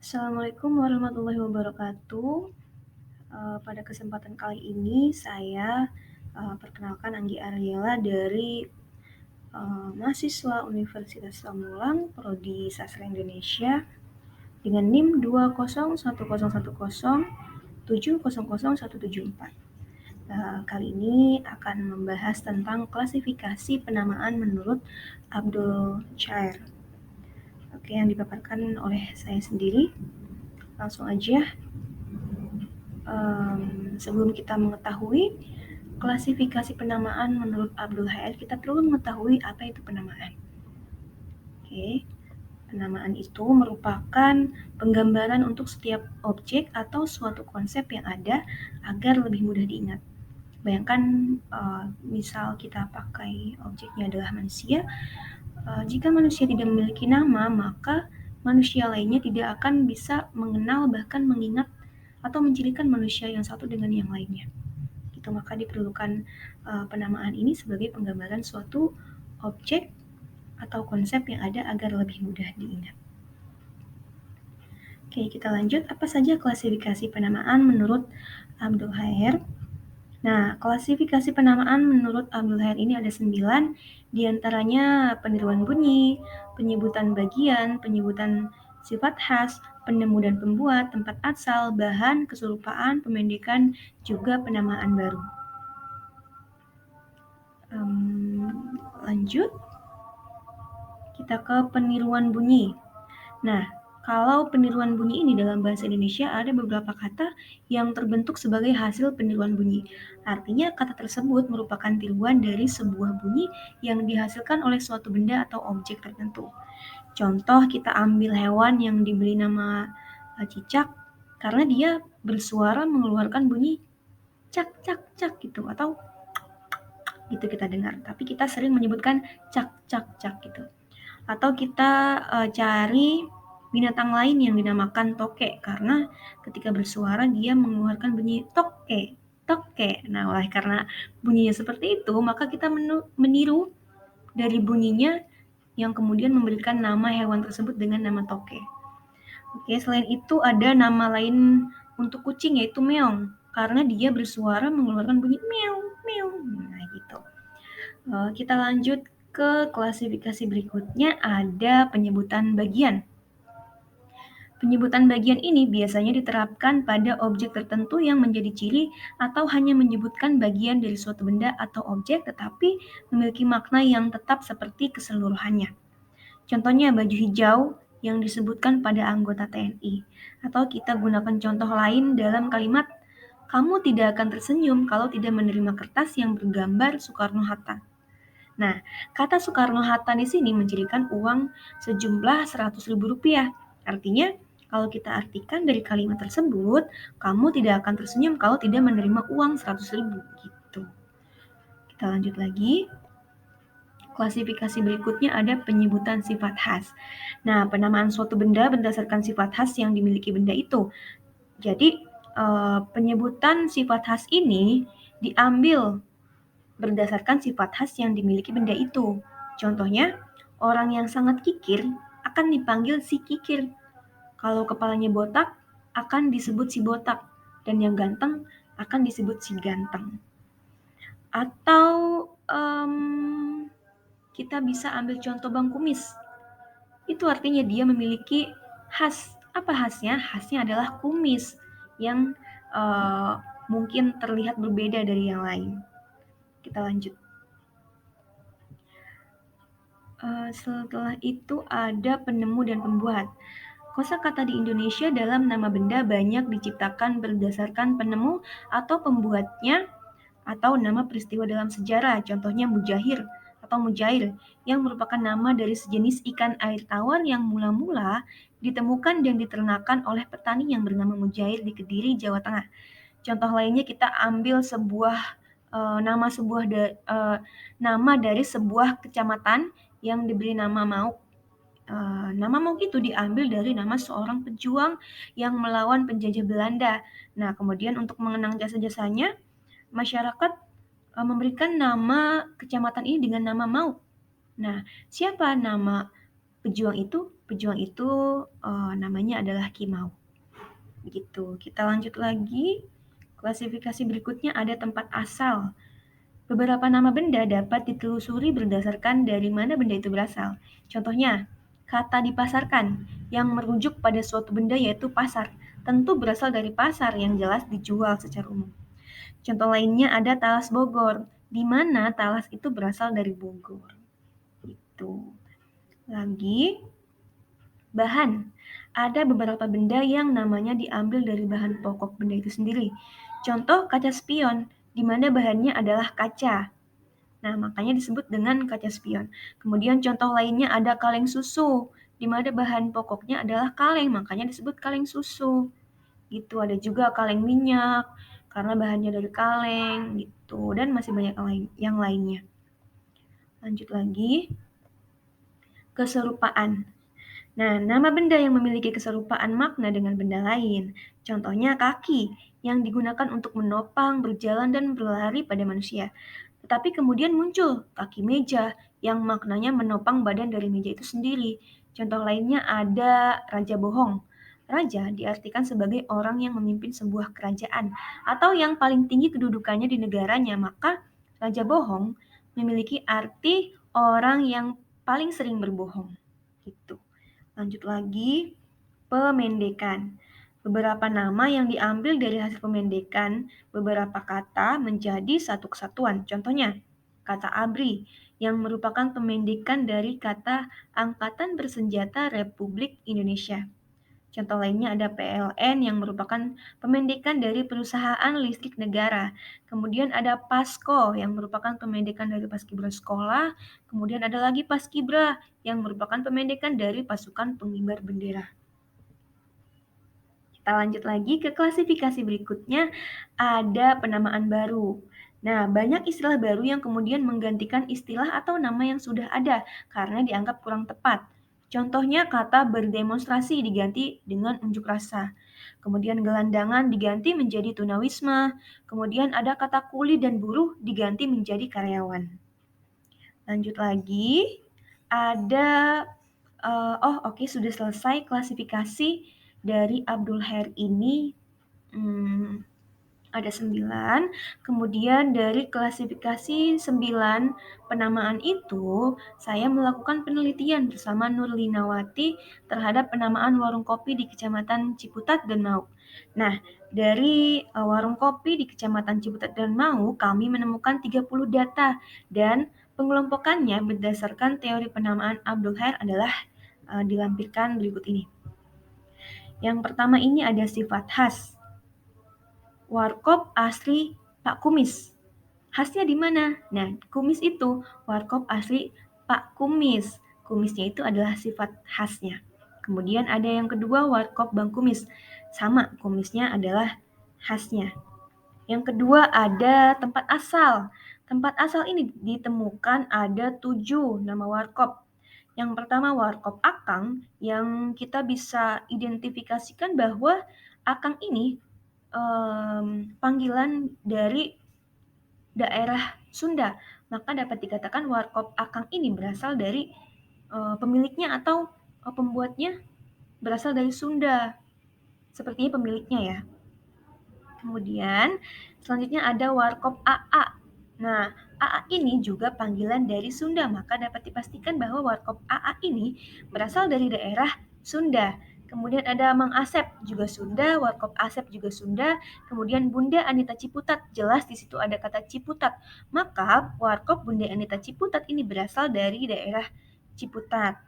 Assalamualaikum warahmatullahi wabarakatuh. Pada kesempatan kali ini saya perkenalkan Anggi Ariela dari mahasiswa Universitas Pamulang, Prodi Sastra Indonesia dengan NIM 2010107000174. Kali ini akan membahas tentang klasifikasi penamaan menurut Abdul Chair. Oke, yang dipaparkan oleh saya sendiri. Langsung aja. Sebelum kita mengetahui klasifikasi penamaan menurut Abdul Hair, kita perlu mengetahui apa itu penamaan. Oke, penamaan itu merupakan penggambaran untuk setiap objek atau suatu konsep yang ada agar lebih mudah diingat. Bayangkan misal kita pakai objeknya adalah manusia. Jika manusia tidak memiliki nama, maka manusia lainnya tidak akan bisa mengenal bahkan mengingat atau mencirikan manusia yang satu dengan yang lainnya. Itu maka diperlukan penamaan ini sebagai penggambaran suatu objek atau konsep yang ada agar lebih mudah diingat. Oke, kita lanjut. Apa saja klasifikasi penamaan menurut Abdul Hair? Nah, klasifikasi penamaan menurut Abdul Hair ini ada 9, diantaranya peniruan bunyi, penyebutan bagian, penyebutan sifat khas, penemu dan pembuat, tempat asal, bahan, keserupaan, pemendekan, juga penamaan baru. Lanjut, kita ke peniruan bunyi. Nah, kalau peniruan bunyi ini dalam bahasa Indonesia ada beberapa kata yang terbentuk sebagai hasil peniruan bunyi. Artinya kata tersebut merupakan tiruan dari sebuah bunyi yang dihasilkan oleh suatu benda atau objek tertentu. Contoh, kita ambil hewan yang diberi nama cicak karena dia bersuara mengeluarkan bunyi cak cak cak gitu, atau gitu kita dengar. Tapi kita sering menyebutkan cak cak cak gitu. Atau kita cari binatang lain yang dinamakan toke karena ketika bersuara dia mengeluarkan bunyi toke, toke. Nah, oleh karena bunyinya seperti itu, maka kita meniru dari bunyinya yang kemudian memberikan nama hewan tersebut dengan nama toke. Oke, selain itu ada nama lain untuk kucing yaitu meong karena dia bersuara mengeluarkan bunyi meong meong. Nah, gitu. Kita lanjut ke klasifikasi berikutnya, ada penyebutan bagian. Penyebutan bagian ini biasanya diterapkan pada objek tertentu yang menjadi ciri atau hanya menyebutkan bagian dari suatu benda atau objek tetapi memiliki makna yang tetap seperti keseluruhannya. Contohnya baju hijau yang disebutkan pada anggota TNI. Atau kita gunakan contoh lain dalam kalimat, kamu tidak akan tersenyum kalau tidak menerima kertas yang bergambar Soekarno-Hatta. Nah, kata Soekarno-Hatta di sini mencirikan uang sejumlah Rp100.000. Artinya, kalau kita artikan dari kalimat tersebut, kamu tidak akan tersenyum kalau tidak menerima uang 100.000 gitu. Kita lanjut lagi. Klasifikasi berikutnya ada penyebutan sifat khas. Nah, penamaan suatu benda berdasarkan sifat khas yang dimiliki benda itu. Jadi, penyebutan sifat khas ini diambil berdasarkan sifat khas yang dimiliki benda itu. Contohnya, orang yang sangat kikir akan dipanggil si kikir. Kalau kepalanya botak, akan disebut si botak. Dan yang ganteng akan disebut si ganteng. Atau kita bisa ambil contoh Bang Kumis. Itu artinya dia memiliki khas. Apa khasnya? Khasnya adalah kumis yang mungkin terlihat berbeda dari yang lain. Kita lanjut. Setelah itu ada penemu dan pembuat. Kosakata di Indonesia dalam nama benda banyak diciptakan berdasarkan penemu atau pembuatnya atau nama peristiwa dalam sejarah. Contohnya mujahir atau mujair yang merupakan nama dari sejenis ikan air tawar yang mula-mula ditemukan dan diternakan oleh petani yang bernama Mujair di Kediri, Jawa Tengah. Contoh lainnya kita ambil nama dari sebuah kecamatan yang diberi nama Mauk. Nama Mauk itu diambil dari nama seorang pejuang yang melawan penjajah Belanda. Nah, kemudian untuk mengenang jasa-jasanya, masyarakat memberikan nama kecamatan ini dengan nama Mauk. Nah, siapa nama pejuang itu? Pejuang itu namanya adalah Kimau. Begitu. Kita lanjut lagi. Klasifikasi berikutnya ada tempat asal. Beberapa nama benda dapat ditelusuri berdasarkan dari mana benda itu berasal. Contohnya, kata dipasarkan yang merujuk pada suatu benda yaitu pasar, tentu berasal dari pasar yang jelas dijual secara umum. Contoh lainnya ada talas Bogor, di mana talas itu berasal dari Bogor. Itu. Lagi, bahan. Ada beberapa benda yang namanya diambil dari bahan pokok benda itu sendiri. Contoh kaca spion, di mana bahannya adalah kaca. Nah, makanya disebut dengan kaca spion. Kemudian contoh lainnya ada kaleng susu, di mana bahan pokoknya adalah kaleng, makanya disebut kaleng susu. Gitu, ada juga kaleng minyak, karena bahannya dari kaleng, gitu. Dan masih banyak yang lainnya. Lanjut lagi, keserupaan. Nah, nama benda yang memiliki keserupaan makna dengan benda lain. Contohnya kaki, yang digunakan untuk menopang, berjalan, dan berlari pada manusia. Tetapi kemudian muncul kaki meja, yang maknanya menopang badan dari meja itu sendiri. Contoh lainnya ada raja bohong. Raja diartikan sebagai orang yang memimpin sebuah kerajaan, atau yang paling tinggi kedudukannya di negaranya. Maka, raja bohong memiliki arti orang yang paling sering berbohong. Gitu. Lanjut lagi, pemendekan. Beberapa nama yang diambil dari hasil pemendekan beberapa kata menjadi satu kesatuan. Contohnya, kata ABRI yang merupakan pemendekan dari kata Angkatan Bersenjata Republik Indonesia. Contoh lainnya ada PLN yang merupakan pemendekan dari Perusahaan Listrik Negara. Kemudian ada PASKO yang merupakan pemendekan dari Paskibra Sekolah. Kemudian ada lagi Paskibra yang merupakan pemendekan dari Pasukan Pengibar Bendera. Kita lanjut lagi ke klasifikasi berikutnya, ada penamaan baru. Nah, banyak istilah baru yang kemudian menggantikan istilah atau nama yang sudah ada karena dianggap kurang tepat. Contohnya kata berdemonstrasi diganti dengan unjuk rasa. Kemudian gelandangan diganti menjadi tunawisma. Kemudian ada kata kuli dan buruh diganti menjadi karyawan. Lanjut lagi, ada sudah selesai klasifikasi dari Abdul Hair ini. Ada 9, kemudian dari klasifikasi 9 penamaan itu, saya melakukan penelitian bersama Nurlinawati terhadap penamaan warung kopi di Kecamatan Ciputat dan Mau. Nah, dari warung kopi di Kecamatan Ciputat dan Mau, kami menemukan 30 data, dan pengelompokannya berdasarkan teori penamaan Abdul Hair adalah dilampirkan berikut ini. Yang pertama ini ada sifat khas. Warkop asli Pak Kumis. Khasnya di mana? Nah, kumis itu warkop asli Pak Kumis. Kumisnya itu adalah sifat khasnya. Kemudian ada yang kedua, warkop Bang Kumis. Sama, kumisnya adalah khasnya. Yang kedua ada tempat asal. Tempat asal ini ditemukan ada 7 nama warkop. Yang pertama warkop Akang, yang kita bisa identifikasikan bahwa Akang ini panggilan dari daerah Sunda, maka dapat dikatakan warkop Akang ini berasal dari pemiliknya atau pembuatnya berasal dari Sunda, sepertinya pemiliknya ya. Kemudian selanjutnya ada warkop AA. Nah, AA ini juga panggilan dari Sunda, maka dapat dipastikan bahwa warkop AA ini berasal dari daerah Sunda. Kemudian ada Mang Asep juga Sunda, warkop Asep juga Sunda. Kemudian Bunda Anita Ciputat, jelas di situ ada kata Ciputat. Maka warkop Bunda Anita Ciputat ini berasal dari daerah Ciputat.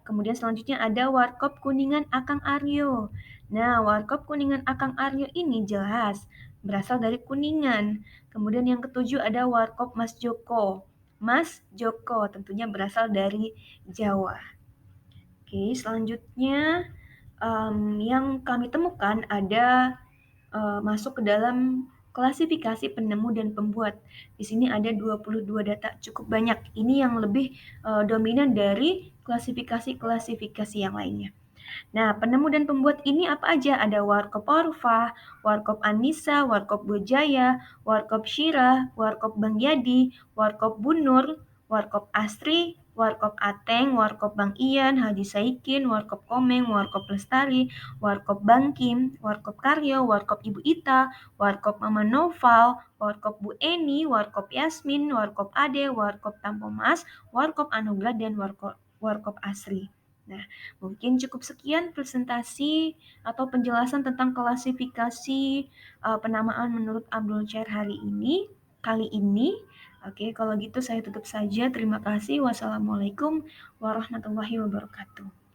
Kemudian selanjutnya ada warkop Kuningan Akang Aryo. Nah, warkop Kuningan Akang Aryo ini jelas berasal dari Kuningan. Kemudian yang ketujuh ada warkop Mas Joko. Mas Joko tentunya berasal dari Jawa. Oke, selanjutnya yang kami temukan ada masuk ke dalam klasifikasi penemu dan pembuat. Di sini ada 22 data, cukup banyak. Ini yang lebih dominan dari klasifikasi-klasifikasi yang lainnya. Nah, penemu dan pembuat ini apa aja? Ada warkop Orfa, warkop Anissa, warkop Bojaya, warkop Syirah, warkop Bang Yadi, warkop Bunur, warkop Asri, Warkop Ateng, Warkop Bang Ian, Haji Saikin, Warkop Komeng, Warkop Lestari, Warkop Bang Kim, Warkop Karyo, Warkop Ibu Ita, Warkop Mama Noval, Warkop Bu Eni, Warkop Yasmin, Warkop Ade, Warkop Tampomas, Warkop Anugrah, dan Warkop Asri. Nah, mungkin cukup sekian presentasi atau penjelasan tentang klasifikasi penamaan menurut Abdul Chair kali ini. Oke, kalau gitu saya tutup saja. Terima kasih. Wassalamualaikum warahmatullahi wabarakatuh.